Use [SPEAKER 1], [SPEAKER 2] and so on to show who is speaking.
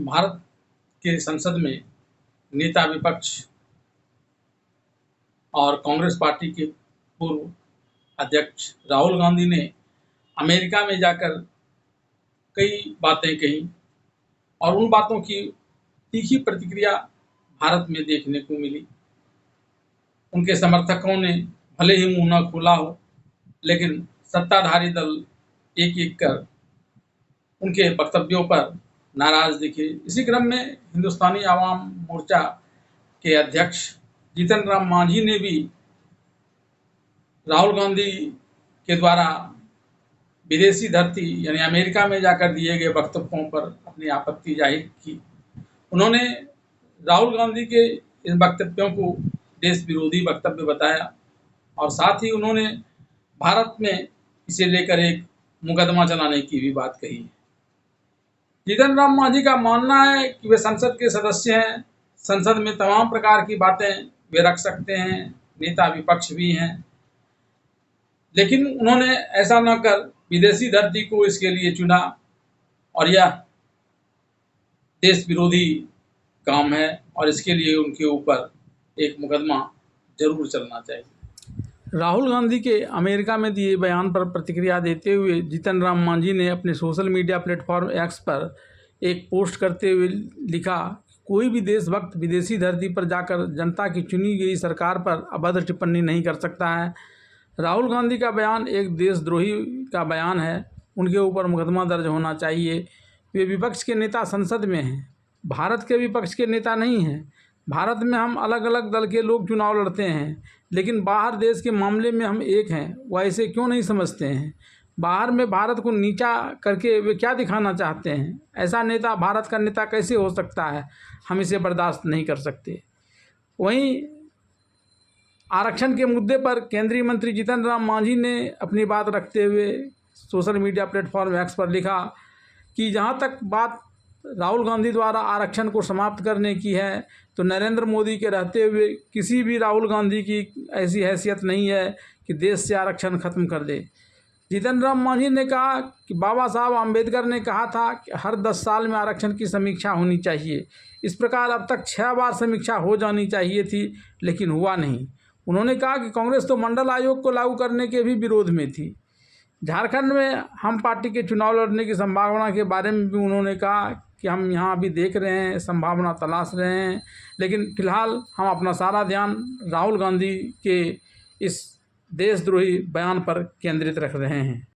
[SPEAKER 1] भारत के संसद में नेता विपक्ष और कांग्रेस पार्टी के पूर्व अध्यक्ष राहुल गांधी ने अमेरिका में जाकर कई बातें कही और उन बातों की तीखी प्रतिक्रिया भारत में देखने को मिली। उनके समर्थकों ने भले ही मुंह न खोला हो, लेकिन सत्ताधारी दल एक-एक कर उनके वक्तव्यों पर नाराज दिखे। इसी क्रम में हिंदुस्तानी आवाम मोर्चा के अध्यक्ष जीतन राम मांझी ने भी राहुल गांधी के द्वारा विदेशी धरती यानी अमेरिका में जाकर दिए गए वक्तव्यों पर अपनी आपत्ति जाहिर की। उन्होंने राहुल गांधी के इन वक्तव्यों को देश विरोधी वक्तव्य बताया और साथ ही उन्होंने भारत में इसे लेकर एक मुकदमा चलाने की भी बात कही। जीतन राम मांझी का मानना है कि वे संसद के सदस्य हैं, संसद में तमाम प्रकार की बातें वे रख सकते हैं, नेता विपक्ष भी हैं, लेकिन उन्होंने ऐसा न कर विदेशी धरती को इसके लिए चुना और यह देश विरोधी काम है और इसके लिए उनके ऊपर एक मुकदमा जरूर चलना चाहिए।
[SPEAKER 2] राहुल गांधी के अमेरिका में दिए बयान पर प्रतिक्रिया देते हुए जीतन राम मांझी ने अपने सोशल मीडिया प्लेटफॉर्म एक्स पर एक पोस्ट करते हुए लिखा, कोई भी देशभक्त विदेशी धरती पर जाकर जनता की चुनी गई सरकार पर अभद्र टिप्पणी नहीं कर सकता है। राहुल गांधी का बयान एक देशद्रोही का बयान है, उनके ऊपर मुकदमा दर्ज होना चाहिए। वे विपक्ष के नेता संसद में हैं, भारत के विपक्ष के नेता नहीं हैं। भारत में हम अलग अलग दल के लोग चुनाव लड़ते हैं, लेकिन बाहर देश के मामले में हम एक हैं। वह ऐसे क्यों नहीं समझते हैं? बाहर में भारत को नीचा करके वे क्या दिखाना चाहते हैं? ऐसा नेता भारत का नेता कैसे हो सकता है? हम इसे बर्दाश्त नहीं कर सकते। वहीं आरक्षण के मुद्दे पर केंद्रीय मंत्री जीतन राम मांझी ने अपनी बात रखते हुए सोशल मीडिया प्लेटफॉर्म एक्स पर लिखा कि जहां तक बात राहुल गांधी द्वारा आरक्षण को समाप्त करने की है, तो नरेंद्र मोदी के रहते हुए किसी भी राहुल गांधी की ऐसी हैसियत नहीं है कि देश से आरक्षण खत्म कर दे। जीतन राम मांझी ने कहा कि बाबा साहब आम्बेडकर ने कहा था कि हर 10 साल में आरक्षण की समीक्षा होनी चाहिए। इस प्रकार अब तक 6 बार समीक्षा हो जानी चाहिए थी, लेकिन हुआ नहीं। उन्होंने कहा कि कांग्रेस तो मंडल आयोग को लागू करने के भी विरोध में थी। झारखंड में हम पार्टी के चुनाव लड़ने की संभावना के बारे में भी उन्होंने कहा कि हम यहाँ अभी देख रहे हैं, संभावना तलाश रहे हैं, लेकिन फिलहाल हम अपना सारा ध्यान राहुल गांधी के इस देशद्रोही बयान पर केंद्रित रख रहे हैं।